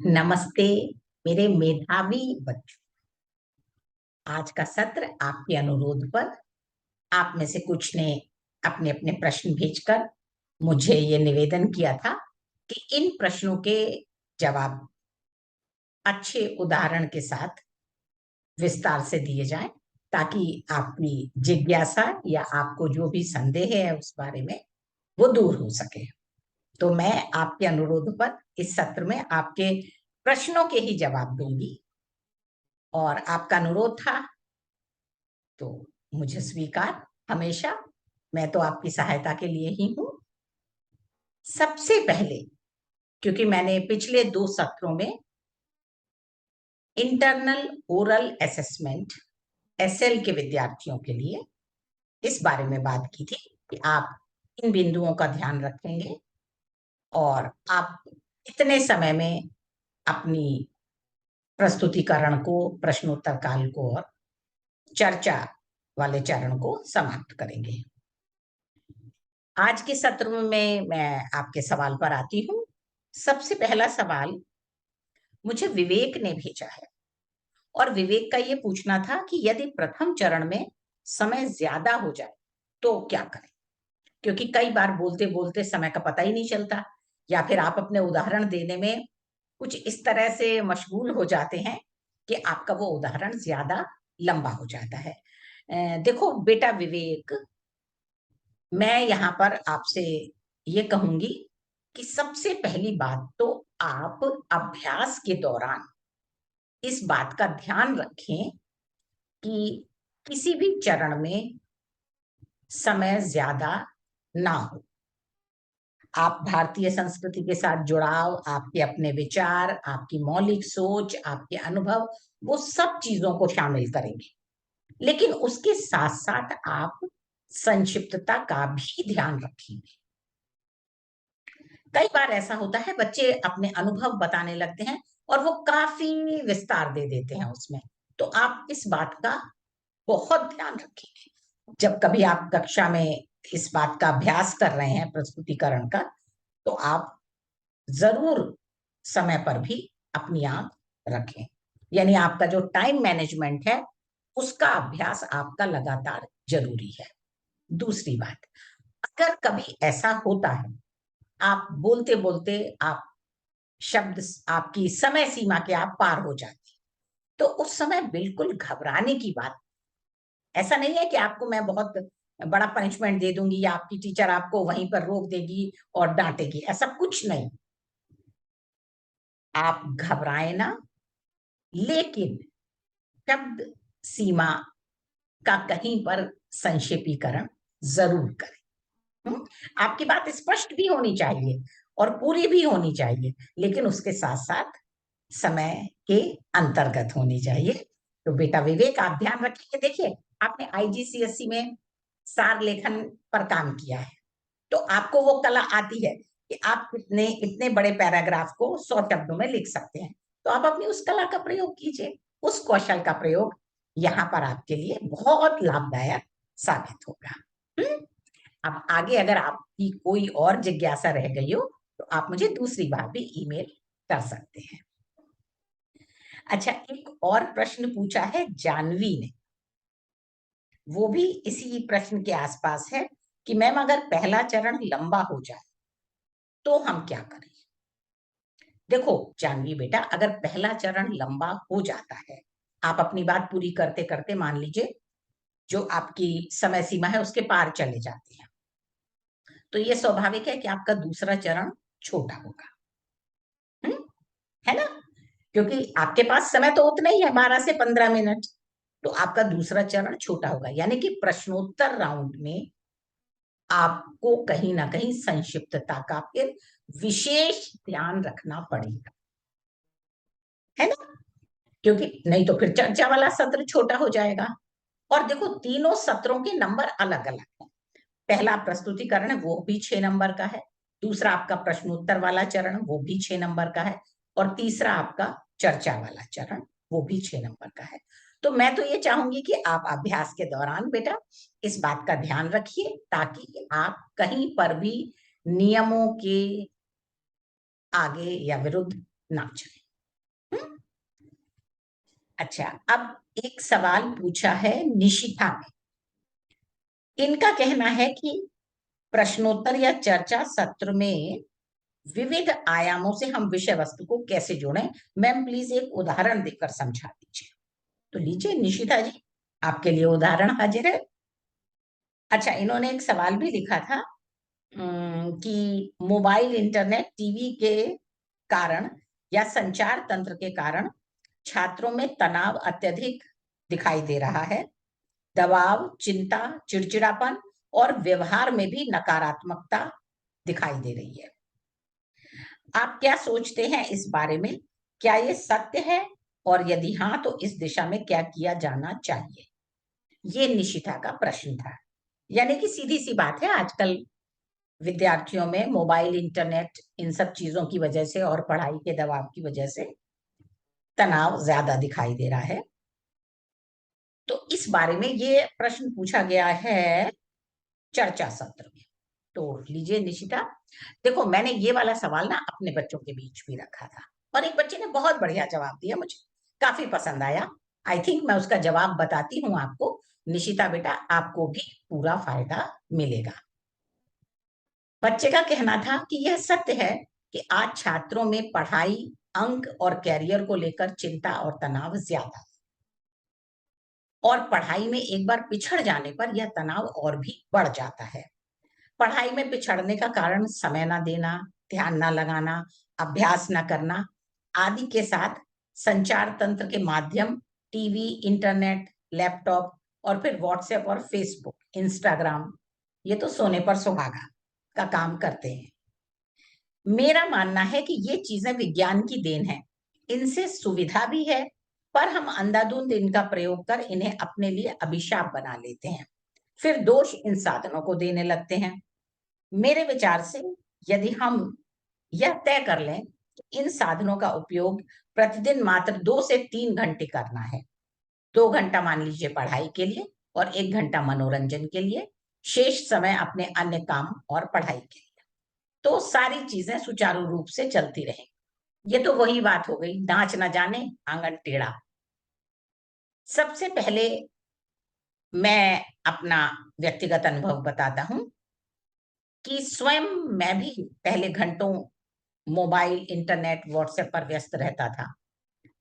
नमस्ते मेरे मेधावी बच्चों। आज का सत्र आपके अनुरोध पर आप में से कुछ ने अपने अपने प्रश्न भेजकर मुझे ये निवेदन किया था कि इन प्रश्नों के जवाब अच्छे उदाहरण के साथ विस्तार से दिए जाएं, ताकि आपकी जिज्ञासा या आपको जो भी संदेह है उस बारे में वो दूर हो सके। तो मैं आपके अनुरोध पर इस सत्र में आपके प्रश्नों के ही जवाब दूंगी, और आपका अनुरोध था तो मुझे स्वीकार। हमेशा मैं तो आपकी सहायता के लिए ही हूं। सबसे पहले, क्योंकि मैंने पिछले 2 सत्रों में इंटरनल ओरल असेसमेंट एसएल के विद्यार्थियों के लिए इस बारे में बात की थी कि आप इन बिंदुओं का ध्यान रखेंगे और आप इतने समय में अपनी प्रस्तुतिकरण को, प्रश्नोत्तर काल को और चर्चा वाले चरण को समाप्त करेंगे। आज के सत्र में मैं आपके सवाल पर आती हूँ। सबसे पहला सवाल मुझे विवेक ने भेजा है, और विवेक का ये पूछना था कि यदि प्रथम चरण में समय ज्यादा हो जाए तो क्या करें। क्योंकि कई बार बोलते बोलते समय का पता ही नहीं चलता, या फिर आप अपने उदाहरण देने में कुछ इस तरह से मशगूल हो जाते हैं कि आपका वो उदाहरण ज्यादा लंबा हो जाता है। देखो बेटा विवेक, मैं यहाँ पर आपसे ये कहूंगी कि सबसे पहली बात तो आप अभ्यास के दौरान इस बात का ध्यान रखें कि किसी भी चरण में समय ज्यादा ना हो। आप भारतीय संस्कृति के साथ जुड़ाव, आपके अपने विचार, आपकी मौलिक सोच, आपके अनुभव, वो सब चीजों को शामिल करेंगे, लेकिन उसके साथ साथ आप संक्षिप्तता का भी ध्यान रखेंगे। कई बार ऐसा होता है, बच्चे अपने अनुभव बताने लगते हैं और वो काफी विस्तार दे देते हैं उसमें, तो आप इस बात का बहुत ध्यान रखेंगे। जब कभी आप कक्षा में इस बात का अभ्यास कर रहे हैं प्रस्तुतिकरण का, तो आप जरूर समय पर भी अपनी आंख रखें। यानी आपका जो टाइम मैनेजमेंट है उसका अभ्यास आपका लगातार जरूरी है। दूसरी बात, अगर कभी ऐसा होता है आप बोलते बोलते आप शब्द, आपकी समय सीमा के आप पार हो जाते, तो उस समय बिल्कुल घबराने की बात। ऐसा नहीं है कि आपको मैं बहुत बड़ा पनिशमेंट दे दूंगी या आपकी टीचर आपको वहीं पर रोक देगी और डांटेगी, ऐसा कुछ नहीं। आप घबराए ना, लेकिन शब्द सीमा का कहीं पर संक्षेपीकरण जरूर करें। आपकी बात स्पष्ट भी होनी चाहिए और पूरी भी होनी चाहिए, लेकिन उसके साथ साथ समय के अंतर्गत होनी चाहिए। तो बेटा विवेक, आप ध्यान रखिए। देखिए, आपने आईजीसीएसई में सार लेखन पर काम किया है, तो आपको वो कला आती है कि आप कितने इतने बड़े पैराग्राफ को 100 शब्दों में लिख सकते हैं। तो आप अपनी उस कला का प्रयोग कीजिए, उस कौशल का प्रयोग यहाँ पर आपके लिए बहुत लाभदायक साबित होगा। अब आगे अगर आपकी कोई और जिज्ञासा रह गई हो तो आप मुझे दूसरी बार भी ईमेल कर सकते हैं। अच्छा, एक और प्रश्न पूछा है जानवी ने, वो भी इसी प्रश्न के आसपास है कि मैम अगर पहला चरण लंबा हो जाए तो हम क्या करें। देखो जानवी बेटा, अगर पहला चरण लंबा हो जाता है, आप अपनी बात पूरी करते करते मान लीजिए जो आपकी समय सीमा है उसके पार चले जाते हैं, तो ये स्वाभाविक है कि आपका दूसरा चरण छोटा होगा। है ना, क्योंकि आपके पास समय तो उतना ही है, 12 से 15 मिनट। तो आपका दूसरा चरण छोटा होगा, यानी कि प्रश्नोत्तर राउंड में आपको कहीं ना कहीं संक्षिप्तता का फिर विशेष ध्यान रखना पड़ेगा, है ना, क्योंकि नहीं तो फिर चर्चा वाला सत्र छोटा हो जाएगा। और देखो तीनों सत्रों के नंबर अलग अलग हैं। पहला प्रस्तुतिकरण है, वो भी 6 नंबर का है। दूसरा आपका प्रश्नोत्तर वाला चरण, वो भी 6 नंबर का है। और तीसरा आपका चर्चा वाला चरण, वो भी 6 नंबर का है। तो मैं तो ये चाहूंगी कि आप अभ्यास के दौरान बेटा इस बात का ध्यान रखिए, ताकि आप कहीं पर भी नियमों के आगे या विरुद्ध ना चले। हम्म? अच्छा, अब एक सवाल पूछा है निशिता ने। इनका कहना है कि प्रश्नोत्तर या चर्चा सत्र में विविध आयामों से हम विषय वस्तु को कैसे जोड़ें। मैम प्लीज एक उदाहरण देकर समझा दीजिए। तो लीजिए निशिता जी, आपके लिए उदाहरण हाजिर है। अच्छा, इन्होंने एक सवाल भी लिखा था कि मोबाइल, इंटरनेट, टीवी के कारण या संचार तंत्र के कारण छात्रों में तनाव अत्यधिक दिखाई दे रहा है। दबाव, चिंता, चिड़चिड़ापन और व्यवहार में भी नकारात्मकता दिखाई दे रही है। आप क्या सोचते हैं इस बारे में? क्या ये सत्य है? और यदि हाँ, तो इस दिशा में क्या किया जाना चाहिए? ये निशिता का प्रश्न था। यानी कि सीधी सी बात है, आजकल विद्यार्थियों में मोबाइल, इंटरनेट, इन सब चीजों की वजह से और पढ़ाई के दबाव की वजह से तनाव ज्यादा दिखाई दे रहा है। तो इस बारे में ये प्रश्न पूछा गया है चर्चा सत्र में। तो लीजिए निशिता, देखो मैंने ये वाला सवाल ना अपने बच्चों के बीच भी रखा था और एक बच्चे ने बहुत बढ़िया जवाब दिया, मुझे काफी पसंद आया। आई थिंक मैं उसका जवाब बताती हूँ आपको। निशिता बेटा, आपको भी पूरा फायदा मिलेगा। बच्चे का कहना था कि यह सत्य है कि आज छात्रों में पढ़ाई, अंक और कैरियर को लेकर चिंता और तनाव ज्यादा है। और पढ़ाई में एक बार पिछड़ जाने पर यह तनाव और भी बढ़ जाता है। पढ़ाई में पिछड़ने का कारण समय ना देना, ध्यान ना लगाना, अभ्यास ना करना आदि के साथ संचार तंत्र के माध्यम टीवी, इंटरनेट, लैपटॉप और फिर व्हाट्सएप और फेसबुक, इंस्टाग्राम, ये तो सोने पर सुहागा का काम करते हैं। मेरा मानना है कि ये चीजें विज्ञान की देन है। इनसे सुविधा भी है, पर हम अंधाधुंध इनका प्रयोग कर इन्हें अपने लिए अभिशाप बना लेते हैं, फिर दोष इन साधनों को देने लगते हैं। मेरे विचार से यदि हम यह तय कर लें कि इन साधनों का उपयोग प्रतिदिन मात्र 2 से 3 घंटे करना है, 2 घंटा मान लीजिए पढ़ाई के लिए और 1 घंटा मनोरंजन के लिए, शेष समय अपने अन्य काम और पढ़ाई के लिए, तो सारी चीजें सुचारू रूप से चलती रहेंगी। ये तो वही बात हो गई, नाच न जाने आंगन टेढ़ा। सबसे पहले मैं अपना व्यक्तिगत अनुभव बताता हूं कि स्वयं मैं भी पहले घंटों मोबाइल, इंटरनेट, व्हाट्सएप पर व्यस्त रहता था।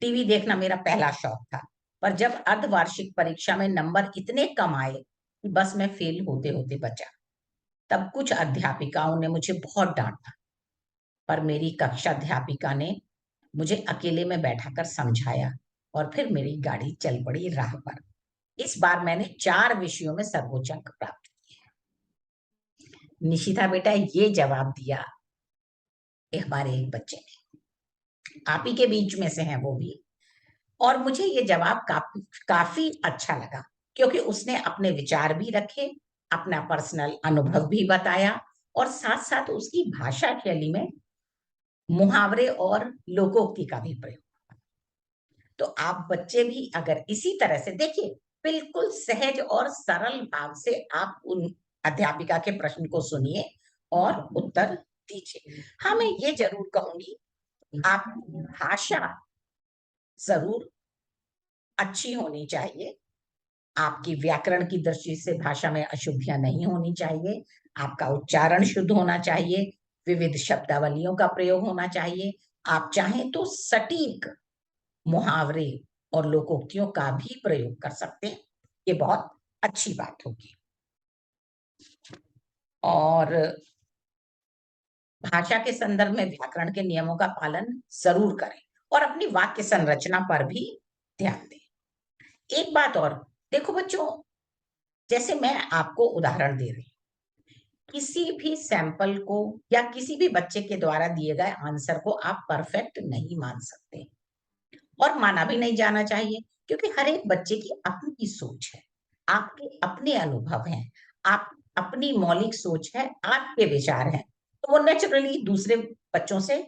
टीवी देखना मेरा पहला शौक था। पर जब अर्धवार्षिक परीक्षा में नंबर इतने कम आए कि बस मैं फेल होते होते बचा, तब कुछ अध्यापिकाओं ने मुझे बहुत डांटा। पर मेरी कक्षा अध्यापिका ने मुझे अकेले में बैठाकर समझाया और फिर मेरी गाड़ी चल पड़ी राह पर। इस बार मैंने 4 विषयों में सर्वोच्च अंक प्राप्त किए। निशिता बेटा, ये जवाब दिया हमारे एक बच्चे ने, आप ही के बीच में से हैं वो भी। और मुझे ये जवाब काफी अच्छा लगा, क्योंकि उसने अपने विचार भी रखे, अपना पर्सनल अनुभव भी बताया और साथ साथ उसकी भाषा शैली में मुहावरे और लोकोक्ति का भी प्रयोग। तो आप बच्चे भी अगर इसी तरह से देखिए, बिल्कुल सहज और सरल भाव से आप उन अध्यापिका के प्रश्न को सुनिए और उत्तर दीजिए। हाँ, मैं ये जरूर कहूंगी, आप भाषा जरूर अच्छी होनी चाहिए। आपकी व्याकरण की दृष्टि से भाषा में अशुद्धियां नहीं होनी चाहिए। आपका उच्चारण शुद्ध होना चाहिए। विविध शब्दावलियों का प्रयोग होना चाहिए। आप चाहें तो सटीक मुहावरे और लोकोक्तियों का भी प्रयोग कर सकते हैं। ये बहुत अच्छी बात होगी। और भाषा के संदर्भ में व्याकरण के नियमों का पालन जरूर करें और अपनी वाक्य संरचना पर भी ध्यान दें। एक बात और, देखो बच्चों, जैसे मैं आपको उदाहरण दे रही हूँ, किसी भी सैंपल को या किसी भी बच्चे के द्वारा दिए गए आंसर को आप परफेक्ट नहीं मान सकते और माना भी नहीं जाना चाहिए, क्योंकि हर एक बच्चे की अपनी सोच है, आपके अपने अनुभव हैं, आप अपनी मौलिक सोच है, आपके विचार हैं, तो वो नेचुरली दूसरे बच्चों से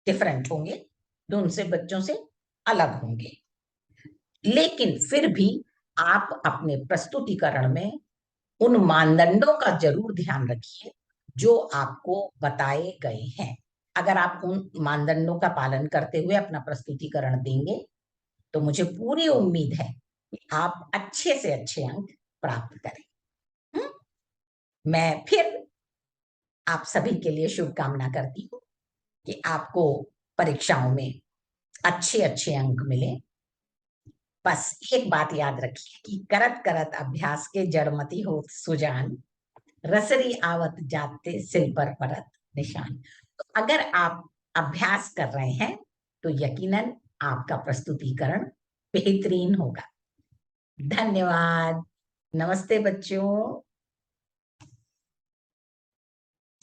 डिफरेंट होंगे, दूसरे बच्चों से अलग होंगे। लेकिन फिर भी आप अपने प्रस्तुतिकरण में उन मानदंडों का जरूर ध्यान रखिए जो आपको बताए गए हैं। अगर आप उन मानदंडों का पालन करते हुए अपना प्रस्तुतिकरण देंगे तो मुझे पूरी उम्मीद है कि आप अच्छे से अच्छे अंक प्राप्त करें। मैं फिर आप सभी के लिए शुभकामना करती हूँ कि आपको परीक्षाओं में अच्छे अच्छे अंक मिले। बस एक बात याद रखिए कि करत करत अभ्यास के जड़मति होत सुजान, रसरी आवत जाते सिल पर परत निशान। तो अगर आप अभ्यास कर रहे हैं तो यकीनन आपका प्रस्तुतिकरण बेहतरीन होगा। धन्यवाद। नमस्ते बच्चों।